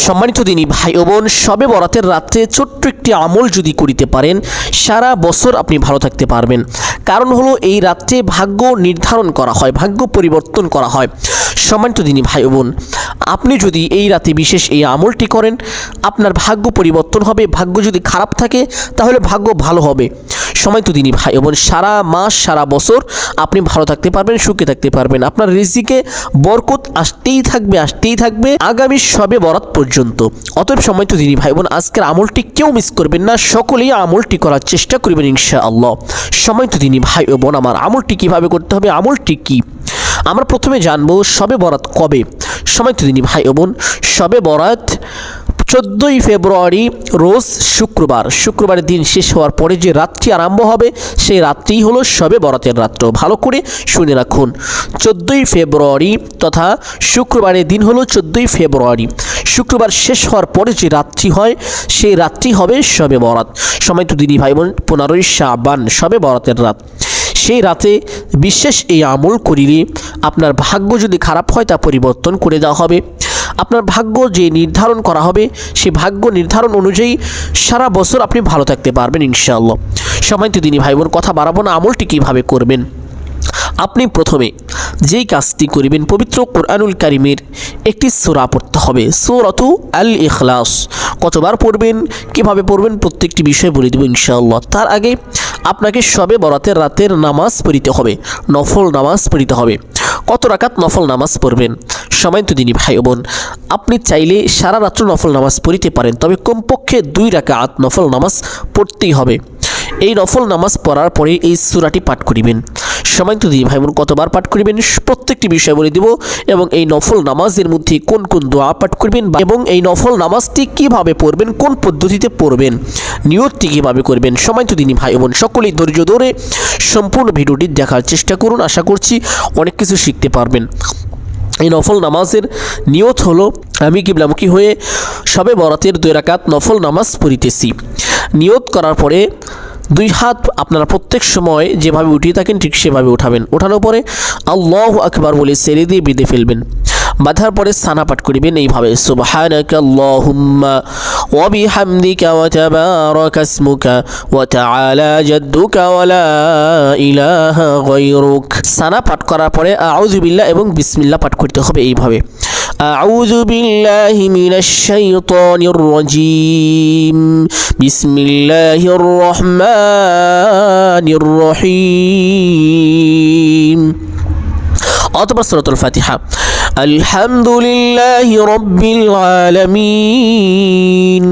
সম্মানিত দিনী ভাই ও বোন, শবে বরাতের রাত্রে ছোট্ট একটি আমল যদি করিতে পারেন, সারা বছর আপনি ভালো থাকতে পারবেন। কারণ হলো এই রাত্রে ভাগ্য নির্ধারণ করা হয়, ভাগ্য পরিবর্তন করা হয়। সম্মানিত দিনী ভাই ও বোন, আপনি যদি এই রাতে বিশেষ এই আমলটি করেন, আপনার ভাগ্য পরিবর্তন হবে। ভাগ্য যদি খারাপ থাকে তাহলে ভাগ্য ভালো হবে। সম্মানিত দিনী ভাই ও বোন, সারা মাস সারা বছর আপনি ভালো থাকতে পারবেন, সুখে থাকতে পারবেন। আপনার রিজিকে বরকত আসতেই থাকবে আগামী শবে বরাত পর্যন্ত। অতএব সম্মানিত দিনী ভাই বোন, আজকের আমলটি কেউ মিস করবেন না, সকলেই আমলটি করার চেষ্টা করবেন ইনশাআল্লাহ। সম্মানিত দিনী ভাই ও বোন, আমার আমলটি কিভাবে করতে হবে, আমলটি কি আমরা প্রথমে জানবো শবে বরাত কবে। সম্মানিত দিনী ভাই ও বোন, শবে বরাত 14ই ফেব্রুয়ারি রোজ শুক্রবারের দিন শেষ হওয়ার পরে যে রাতটি আরম্ভ হবে, সেই রাত্রিই হলো শবে বরাতের রাত্র। ভালো করে শুনে রাখুন, 14ই ফেব্রুয়ারি তথা শুক্রবারের দিন হলো 14ই ফেব্রুয়ারি। শুক্রবার শেষ হওয়ার পরে যে রাত্রি হয়, সেই রাত্রি হবে শবে বরাত। সম্মানিত দিনী ভাই বোন, 15ই শাবান শবে বরাতের রাত। সেই রাতে বিশেষ এই আমল করিলে আপনার ভাগ্য যদি খারাপ হয় তা পরিবর্তন করে দেওয়া হবে। আপনার ভাগ্য যে নির্ধারণ করা হবে, সেই ভাগ্য নির্ধারণ অনুযায়ী সারা বছর আপনি ভালো থাকতে পারবেন ইনশাআল্লাহ। সম্মানিত দিনী ভাই বোন, কথা বাড়াবো না, আমলটি কীভাবে করবেন। আপনি প্রথমে যেই কাজটি করিবেন, পবিত্র কোরআনুল কারিমের একটি সূরা পড়তে হবে, সূরাতু আল ইখলাস। কতবার পড়বেন, কিভাবে পড়বেন, প্রত্যেকটি বিষয় বলে দেব ইনশাআল্লাহ। তার আগে আপনাকে শবে বরাতের রাতের নামাজ পড়িতে হবে, নফল নামাজ পড়িতে হবে। কত রাকাত নফল নামাজ পড়বেন? সম্মানিত দিনী ভাই ও বোন, আপনি চাইলে সারা রাত্র নফল নামাজ পড়িতে পারেন, তবে কমপক্ষে 2 রাকাত নফল নামাজ পড়তেই হবে। এই নফল নামাজ পড়ার পরে এই সূরাটি পাঠ করিবেন। সম্মানিত দিনী ভাই বোন, কতবার পাঠ করিবেন প্রত্যেকটি বিষয় বলে দিব, এবং এই নফল নামাজের মধ্যে কোন কোন দোয়া পাঠ করবেন, এবং এই নফল নামাজটি কিভাবে পড়বেন, কোন পদ্ধতিতে পড়বেন, নিয়তটি কীভাবে করবেন। সম্মানিত দিনী ভাই বোন, সকলেই ধৈর্য ধরে সম্পূর্ণ ভিডিওটি দেখার চেষ্টা করুন। আশা করছি অনেক কিছু শিখতে পারবেন। এই নফল নামাজের নিয়ত হলো, আমি কিবলামুখী হয়ে শবে বরাতের 2 রাকাত নফল নামাজ পড়িতেছি। নিয়ত করার পরে 2 হাত আপনারা প্রত্যেক সময় যেভাবে উঠিয়ে থাকেন ঠিক সেভাবে উঠাবেন। ওঠানোর পরে আল্লাহু আকবার বলে ছেড়ে দিয়ে বেঁধে ফেলবেন। বাঁধার পরে সানা পাঠ করিবেন এইভাবে, সুবহানাকা আল্লাহুম্মা ওয়া বিহামদিকা ওয়া তাবারাকা ইসমুকা ওয়া তাআলা জাদ্দুকা ওয়া লা ইলাহা গায়রুক। সানা পাঠ করার পরে আউযু বিল্লাহ এবং বিসমিল্লাহ পাঠ করতে হবে এইভাবে, আউযু বিল্লাহি মিনাশ শাইতানির রাজীম, বিসমিল্লাহির রহমানির রহিম। অথবা সূরাতুল ফাতিহা, আলহামদুলিল্লাহি রাব্বিল আলামিন,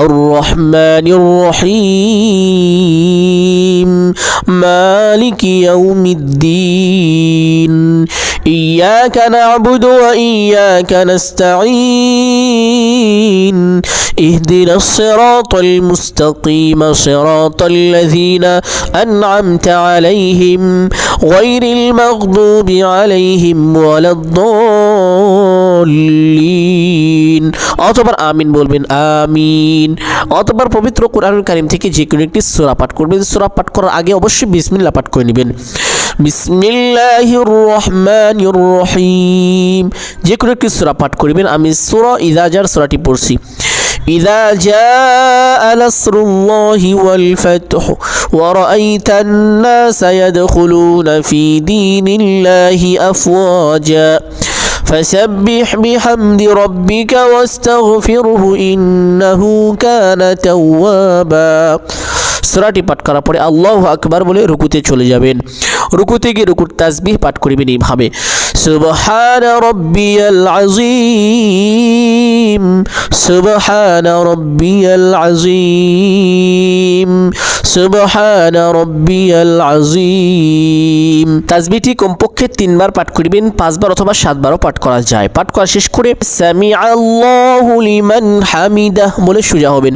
আর রহমানির রহিম, মালিকি ইয়াউমিদ্দিন, ইয়াকা না'বুদু ওয়া ইয়াকা নাস্তাঈন, ইহদিনাস সিরাতাল মুস্তাকিম, সিরাতাল লাযীনা আন'আমতা আলাইহিম গায়রিল মাগদুবি আলাইহিম ওয়ালাদ-দাল্লিন। অতঃপর আমিন বলবেন, আমিন। অতঃপর পবিত্র কোরআনুল কারীম থেকে যে কোনো একটি সূরা পাঠ করবেন। সূরা পাঠ করার আগে অবশ্যই বিসমিল্লাহ পাঠ করে নেবেন, বিসমিল্লাহির রহমানির রহিম। যে কোনো একটি সূরা পাঠ করবেন। আমি সূরা ইযা জার সূরাটি পড়ছি, إذا جاء نصر الله والفتح ورأيت الناس يدخلون في دين الله أفواجا فسبح بحمد ربك واستغفره إنه كان توابا। সূরাটি পাঠ করার পরে আল্লাহু আকবার বলে রুকুতে চলে যাবেন। রুকুতে গিয়ে রুকুর তাসবিহ পাঠ করবেন এইভাবে, সুবহানা রাব্বিয়াল আযীম, সুবহানা রাব্বিয়াল আযীম, সুবহানা রাব্বিয়াল আযীম। তাসবিহটি কমপক্ষে 3 বার পাঠ করিবেন, 5 বার অথবা 7 বারও পাঠ করা যায়। পাঠ করা শেষ করে সামিআল্লাহু লিমান হামিদাহ বলে সোজা হবেন।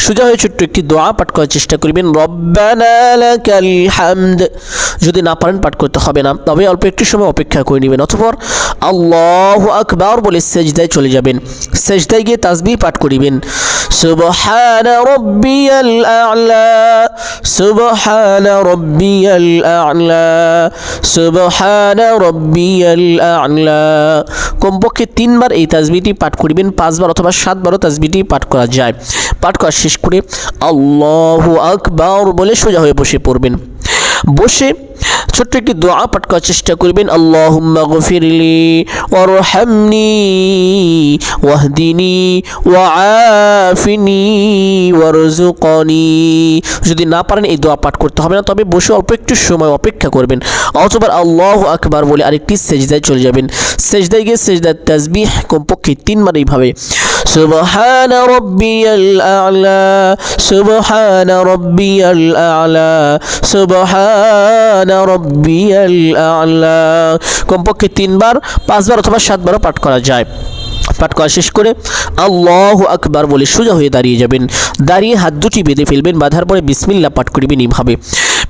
সোজা হয়ে ছোট্ট একটি দোয়া পাঠ করার চেষ্টা করবেন, রব্বানা লাকাল হামদ। যদি না পারেন পাঠ করতে হবে না, তবে অল্প একটু সময় অপেক্ষা করে নেবেন। অথবা আল্লাহু আকবার বলে সেজদায় চলে যাবেন। সেজদায় গিয়ে তাসবিহ পাঠ করিবেন, সুবহান রাব্বিয়াল আ'লা, সুবহান রাব্বিয়াল আ'লা, সুবহান রাব্বিয়াল আ'লা। কমপক্ষে 3 বার এই তাসবিহটি পাঠ করিবেন, 5 বার অথবা 7 বারও তাসবিহটি পাঠ করা যায়। পাঠ করা শেষ করে আল্লাহু আকবার বলে সোজা হয়ে বসে পড়বেন। বসে ছোট্ট একটি দোয়া পাঠ করার চেষ্টা করবেন। আল্লাহুম্মা গফিরলি ওয়ারহামনি ওয়াহদিনি ওয়াআফিনি ওয়ারযুকনি। যদি না পারেন এই দোয়া পাঠ করতে হবে না, তবে বসে অল্প একটু সময় অপেক্ষা করবেন। অতঃপর আল্লাহু আকবার বলে আরেকটি সেজদায় চলে যাবেন। সেজদায় গিয়ে সেজদার তাসবিহ কমপক্ষে 3 বার এইভাবে সুবহান রাব্বিয়াল আ'লা, সুবহান রাব্বিয়াল আ'লা, সুবহান রাব্বিয়াল আ'লা কমপক্ষে 3 বার, 5 বার অথবা 7 বারও পাঠ করা যায়। পাঠ করা শেষ করে আল্লাহু আকবার বলে সোজা হয়ে দাঁড়িয়ে যাবেন। দাঁড়িয়ে হাত দুটি বেঁধে ফেলবেন। বাঁধার পরে বিসমিল্লাহ পাঠ করবেন এইভাবে,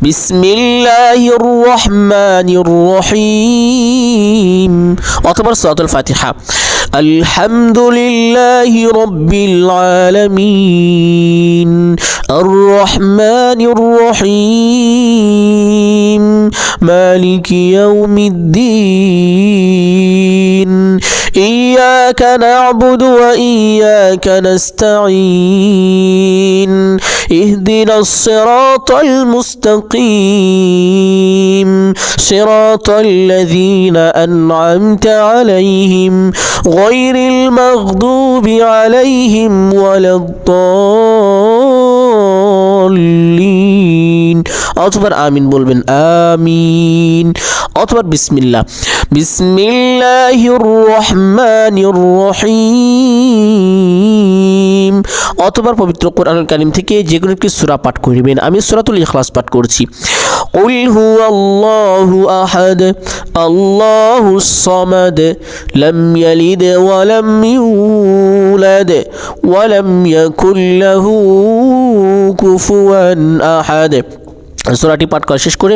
বিসমিল্লাহির রহমানির রহিম অথবা সূরাতুল ফাতিহা। আলহামদুলিল্লাহি রাব্বিল আলামিন আর রহমানির রহিম মালিকি ইয়াউমিদ্দিন ইয়্যাকা না'বুদু ওয়া ইয়্যাকা নাস্তাঈন ইহদিনাস সিরাতাল মুস্তাকিম সিরাতাল লাযীনা আন'আমতা আলাইহিম গায়রিল মাগদুবি আলাইহিম ওয়ালাদ-দাল্লিন। অথবা আমিন বলবেন, আমিন। অথবা বিসমিল্লাহ, বিসমিল্লাহির রহমানির রহিম। অথবা পবিত্র কোরআনুল কারীম থেকে যে কোনো একটি সূরা পাঠ করিবেন। আমি সূরাতুল ইখলাস পাঠ করছি। কুল হুয়াল্লাহু আহাদ আল্লাহুস সামাদ লাম ইয়ালিদ ওয়া লাম ইউলাদ ওয়া লাম ইয়াকুল লাহু কুফুয়ান আহাদ। সূরাটি পাঠ করা শেষ করে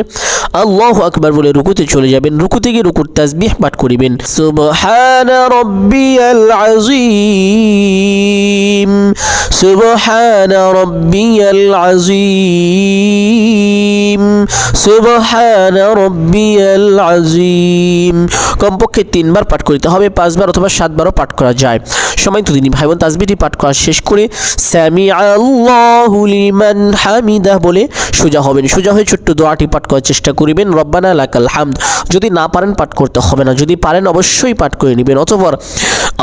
আল্লাহু আকবার বলে রুকুতে চলে যাবেন। রুকুতে গিয়ে রুকুর তাসবিহ পাঠ করিবেন, সুবহানা রাব্বিয়াল আযীম, সুবহানা রাব্বিয়াল আযীম, সুবহানা রাব্বিয়াল আযীম কমপক্ষে 3 বার পাঠ করতে হবে। 5 বার অথবা 7 বারও পাঠ করা যায়। সময় তো দিনী ভাই বোন, তাসবিহটি পাঠ করা শেষ করে সামিআ আল্লাহু লিমান হামিদাহ বলে সোজা হবেন। সোজা হয়ে ছোট্ট দোয়াটি পাঠ করার চেষ্টা করিবেন, রব্বানা লাকাল হামদ। যদি না পারেন পাঠ করতে হবে না, যদি পারেন অবশ্যই পাঠ করে নেবেন। অতঃপর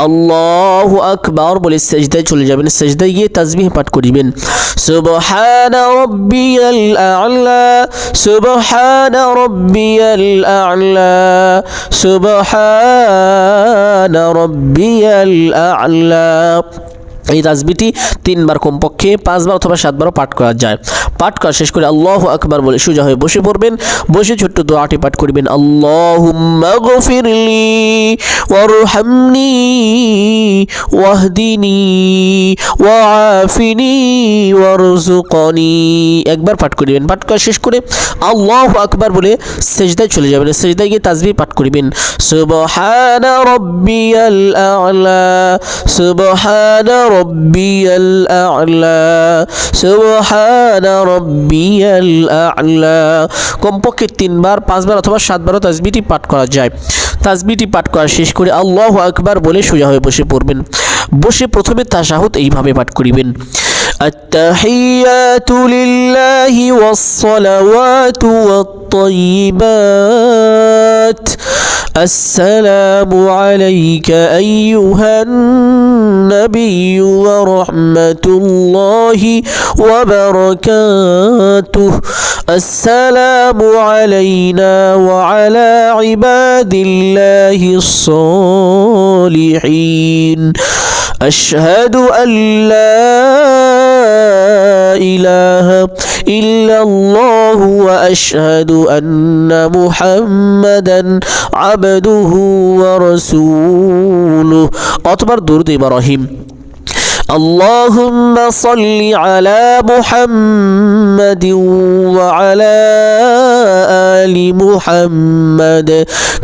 আল্লাহু আকবার বলে সেজদায় চলে যাবেন। সেজদায় গিয়ে তাসবিহ পাঠ করিবেন, সুবহানা রাব্বিয়াল আ'লা, সুবহানা রাব্বিয়াল আ'লা, সুবহানা রাব্বিয়াল আ'লা। এই তাসবিহটি 3 বার কমপক্ষে, 5 বার অথবা 7 বারও পাঠ করা যায়। পাঠ করা শেষ করে আল্লাহু আকবার বলে সোজা হয়ে বসে পড়বেন। বসে ছোট্ট দোয়াটি পাঠ করবেন, আল্লাহুম্মা গফিরলি ওয়ারহামনি ওয়াহদিনি ওয়াআফিনি ওয়ারযুকনি। একবার পাঠ করিবেন। পাঠ করা শেষ করে আল্লাহু আকবার বলে সেজদায় চলে যাবেন। সেজদায় গিয়ে তাসবিহ পাঠ করিবেন, সুবহানা রাব্বিয়াল আ'লা, সুবহানা রাব্বিয়াল আ'লা, সুবহানা রাব্বিয়াল আ'লা কমপক্ষে 3 বার, 5 বার অথবা 7 বারও তাসবিহটি পাঠ করা যায়। তাসবিহটি পাঠ করা শেষ করে আল্লাহু আকবার বলে সোজা হয়ে বসে পড়বেন। বসে প্রথমে তাশাহুদ এইভাবে পাঠ করিবেন, আত-তাহিয়াতু লিল্লাহি ওয়াস-সালাওয়াতু ওয়াত-তাইয়্যিবাত, আসসালামু আলাইকা আইয়ুহান নাবিয়্যু ওয়া রাহমাতুল্লাহি ওয়া বারাকাতুহু, আসসালামু আলাইনা ওয়া আলা ইবাদিল্লাহিস সালিহিন, আশহাদু আল্লা ইলাহা ইল্লাল্লাহু ওয়া আশহাদু আন্না মুহাম্মাদান আবদুহু ওয়া রাসূলুহু। অথবা দুরূদ ইব্রাহিম, اللهم صل على محمد মুহাম্মাদিন ওয়া আলা আলি মুহাম্মাদ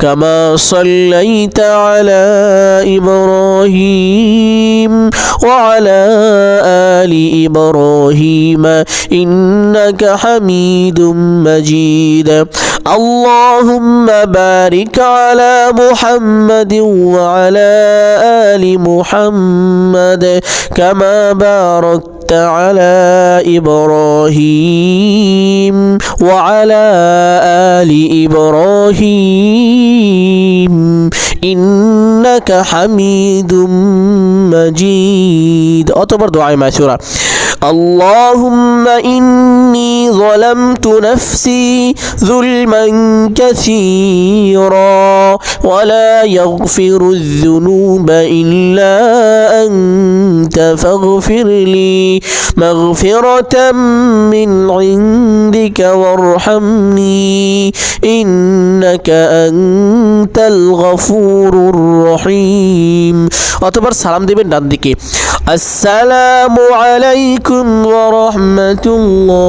কামা সাল্লাইতা আলা ইব্রাহিম ওয়া আলা আলি ইব্রাহিম ইন্নাকা হামিদুম মাজিদ আল্লাহুম্মা বারিক আলা মুহাম্মাদিন ওয়া আলা আলি মুহাম্মাদ কামা বারাকতা আলা ইব্রাহিম ওয়া আলা আলি ইব্রাহিম ইন্নাকা হামিদুম মাজিদ। অতঃপর দোয়ায়ে মাসুরা اللهم إني ظلمت نفسي ظلما كثيرا ولا يغفر الذنوب إلا أنت فاغفر لي مغفرة من عندك وارحمني إنك أنت الغفور الرحيم। অতঃপর সালাম দিবেন ডান দিকে আসসালামু আলাইকুম ওয়া রাহমাতুল্লাহ।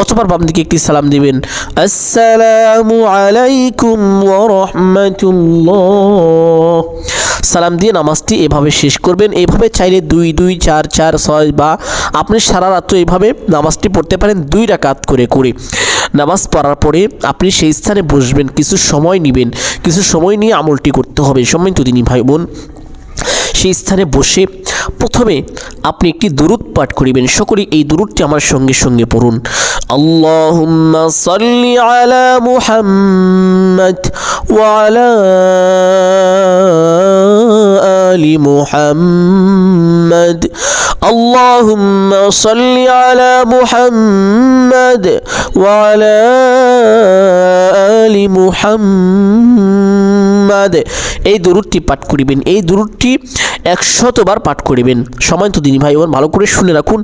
অতঃপর বাম দিকে একটি সালাম দিবেন আসসালামু আলাইকুম ওয়া রাহমাতুল্লাহ। সালাম দিয়ে নামাজটি এভাবে শেষ করবেন। এভাবে চাইলে 2 2 4 4 6 বা আপনি সারা রাত এইভাবে নামাজটি পড়তে পারেন 2 রাকাত করে করে। নামাজ পড়ার পরে আপনি সেই স্থানে বসবেন, কিছু সময় নেবেন, কিছু সময় নিয়ে আমলটি করতে হবে। সম্মানিত দিনী ভাই বোন, সেই স্থানে বসে প্রথমে আপনি একটি দুরূদ পাঠ করিবেন। সকলেই এই দুরূদটি আমার সঙ্গে সঙ্গে পড়ুন। আল্লাহুম্মা সাল্লি আলা মুহাম্মাদ ওয়া আলা আলি মুহাম্মাদ আল্লাহুম্মা সাল্লি আলা মুহাম্মাদ ওয়া আলা আলি মুহাম্মাদ। এই দুরূদটি পাঠ করিবেন। এই দুরূদটি 100 বার পাঠ করিবেন। সম্মানিত দিনী ভাই বোন, ভালো করে শুনে রাখুন,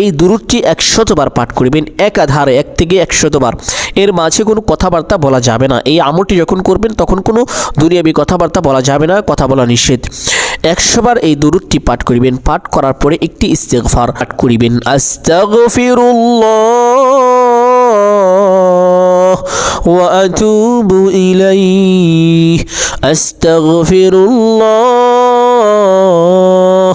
এই দুরূদটি 100 বার পাঠ করিবেন, একাধারে 1 থেকে 100 বার। এর মাঝে কোনো কথাবার্তা বলা যাবে না। এই আমলটি যখন করবেন তখন কোনো দুনিয়াবি কথাবার্তা বলা যাবে না, কথা বলা নিষেধ। 100 বার এই দুরূদটি পাঠ করিবেন। পাঠ করার পরে একটি ইস্তিগফার পাঠ করিবেন। আস্তাগফিরুল্লাহ ওয়া আতুবু ইলাইহি আস্তাগফিরুল্লাহ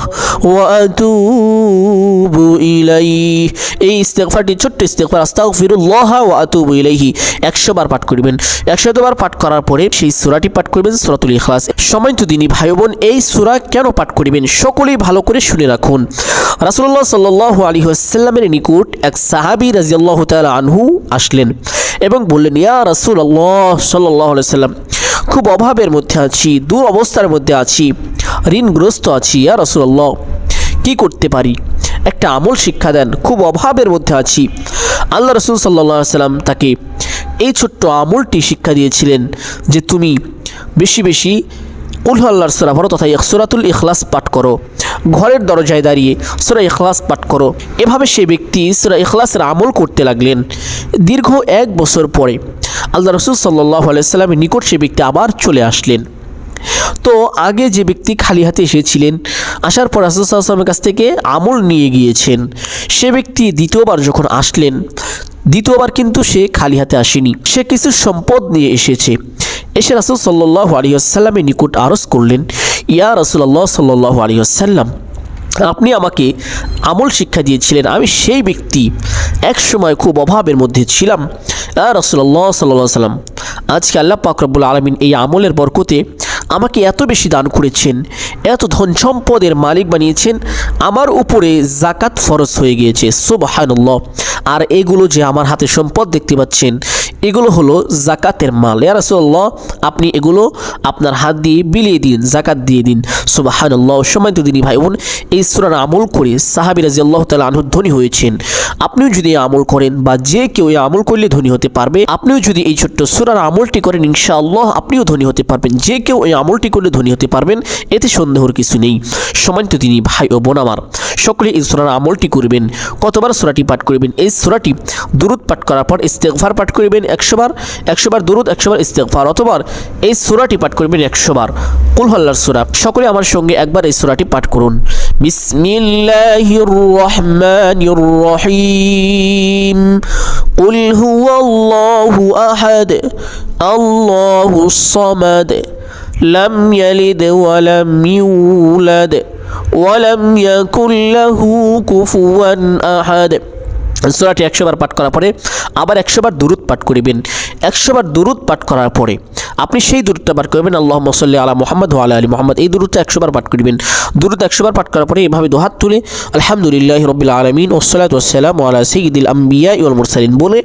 ওয়া আতুবু ইলাইহি। এই ইস্তিগফারটি ছোট্ট ইস্তিগফার আস্তাগফিরুল্লাহ ওয়া আতুবু ইলাইহি 100 বার পাঠ করিবেন। 100 বার পাঠ করার পরে সেই সূরাটি পাঠ করবেন, সূরাতুল ইখলাস। সম্মানিত দিনী ভাই বোন, এই সূরা কেন পাঠ করিবেন সকলেই ভালো করে শুনে রাখুন। রাসূলুল্লাহ সাল্লাল্লাহু আলাইহি ওয়াসাল্লামের নিকট এক সাহাবী রাদিয়াল্লাহু তাআলা আনহু আসলেন এবং বললেন, ইয়া রাসূলুল্লাহ সাল্লাল্লাহু আলাইহি ওয়াসাল্লাম, খুব অভাবের মধ্যে আছি, দূর অবস্থার মধ্যে আছি, ঋণগ্রস্ত আছি, ইয়া রাসূলুল্লাহ কি করতে পারি? একটা আমল শিক্ষা দেন, খুব অভাবের মধ্যে আছি। আল্লাহ রাসূল সাল্লাল্লাহু আলাইহি ওয়াসাল্লাম তাকে এই ছোট্ট আমলটি শিক্ষা দিয়েছিলেন যে তুমি বেশি বেশি কুল আল্লাহর সূরা পড়ো তথা সূরাতুল ইখলাস পাঠ করো, ঘরের দরজায় দাঁড়িয়ে সূরা ইখলাস পাঠ করো। এভাবে সেই ব্যক্তি সূরা ইখলাসের আমল করতে লাগলেন। দীর্ঘ 1 বছর পরে আল্লাহ রাসূল সাল্লাল্লাহু আলাইহি ওয়াসাল্লামের নিকট সেই ব্যক্তি আবার চলে আসলেন। তো আগে যে ব্যক্তি খালি হাতে এসেছিলেন, আসার পর রাসূল সাল্লাল্লাহু আলাইহি ওয়াসাল্লামের কাছ থেকে আমল নিয়ে গিয়েছেন, সে ব্যক্তি দ্বিতীয়বার যখন আসলেন, দ্বিতীয়বার কিন্তু সে খালি হাতে আসেনি, সে কিছু সম্পদ নিয়ে এসেছে। এসে রাসূল সাল্লাল্লাহু আলাইহি ওয়াসাল্লামের নিকট আরজ করলেন, ইয়া রাসূলুল্লাহ সাল্লাল্লাহু আলাইহি ওয়াসাল্লাম, আপনি আমাকে আমল শিক্ষা দিয়েছিলেন, আমি সেই ব্যক্তি, এক সময় খুব অভাবের মধ্যে ছিলাম। ইয়া রাসূলুল্লাহ সাল্লাল্লাহু আলাইহি ওয়াসাল্লাম, আজকে আল্লাহ পাক রব্বুল আলামিন এই আমলের বরকতে আমাকে এত বেশি দান করেছেন, এত ধন সম্পদের মালিক বানিয়েছেন, আমার উপরে যাকাত ফরজ হয়ে গিয়েছে। সুবহানাল্লাহ। আর এগুলো যে আমার হাতে সম্পদ দেখতে পাচ্ছেন, এগুলো হলো যাকাতের মাল। ইয়া রাসূলুল্লাহ, আপনি এগুলো আপনার হাত দিয়ে বিলিয়ে দিন, যাকাত দিয়ে দিন। সুবহানাল্লাহ। সম্মানিত দিনী ভাই বোন, এই সূরার আমল করে সাহাবী রাদিয়াল্লাহু তাআলা আনহু ধনী হয়েছেন। আপনিও যদি আমল করেন বা যে কেউ এই আমল করলে ধনী হতে পারবে, আপনিও যদি এই ছোট্ট সূরার আমলটি করেন, ইনশাআল্লাহ আপনিও ধনী হতে পারবেন। যে কেউ এই আমলটি করলে ধনী হতে পারবেন, এতে সন্দেহের কিছু নেই। সম্মানিত দিনী ভাই ও বোন আমার, সকলে এই সূরার আমলটি করবেন। কতবার সূরাটি পাঠ করবেন? এই সূরাটি দুরূদ পাঠ করার পর ইস্তিগফার পাঠ করবেন 100 বার, 100 বার দুরূদ, 100 বার ইস্তিগফার, অথবা এই সূরাটি পাঠ করবেন 100 বার কুল আল্লাহর সূরা। সকলে আমার সঙ্গে একবার এই সূরাটি পাঠ করুন। বিসমিল্লাহির রহমানির রহিম কুল হুয়াল্লাহু আহাদ আল্লাহুস সামাদ লাম ইয়ালিদ ওয়া লাম ইউলাদ ওয়া লাম ইয়াকুল লাহু কুফুয়ান আহাদ। সূরাটি 100 বার পাঠ করার পরে আবার 100 বার দুরূদ পাঠ করিবেন। 100 বার দুরূদ পাঠ করার পরে আপনি সেই দুরূদটা পাঠ করবেন, আল্লাহুম্মা সাল্লি আলা মুহাম্মদ ওয়া আলা আলি মুহাম্মদ। এই দুরূদটা 100 বার পাঠ করিবেন। দুরূদ 100 বার পাঠ করার পরে এভাবে দুহাত তুলে আলহামদুলিল্লাহি রাব্বিল আলামিন ওয়াসসালাতু ওয়াসসালামু আলা সাইয়্যিদিল আমবিয়া ওয়াল মুরসালিন বলে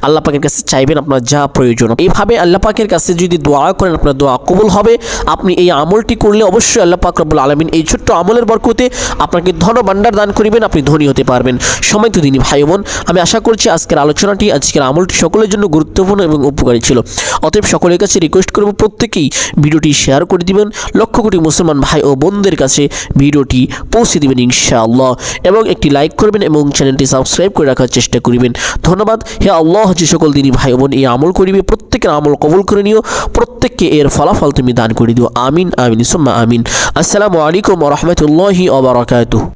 আল্লাহ পাকের কাছে চাইবেন আপনার যা প্রয়োজন। এইভাবে আল্লাহ পাকের কাছে যদি দোয়া করেন আপনার দোয়া কবুল হবে। আপনি এই আমলটি করলে অবশ্যই আল্লাহ পাক রব্বুল আলামিন এই ছোট্ট আমলের বরকতে আপনাকে ধন ভাণ্ডার দান করিবেন, আপনি ধনী হতে পারবেন। সময়ত দিনী ভাই বোন, আমি আশা করছি আজকের আলোচনাটি, আজকের আমলটি সকলের জন্য গুরুত্বপূর্ণ এবং উপকারী ছিল। অতএব সকলের কাছে রিকোয়েস্ট করব প্রত্যেকেই ভিডিওটি শেয়ার করে দিবেন, লক্ষ কোটি মুসলমান ভাই ও বোনদের কাছে ভিডিওটি পৌঁছে দিবেন ইনশাআল্লাহ, এবং একটি লাইক করবেন এবং চ্যানেলটি সাবস্ক্রাইব করে রাখার চেষ্টা করিবেন। ধন্যবাদ। হে আল্লাহ, যে সকল দিনী ভাই বোন এই আমল করিবে প্রত্যেকের আমল কবুল করে নিও, প্রত্যেককে এর ফলাফল তুমি দান করে দিও। আমিন আমিন সুম্মা আমিন। আসসালামু আলাইকুম ওয়া রাহমাতুল্লাহি ওয়া বারাকাতুহু।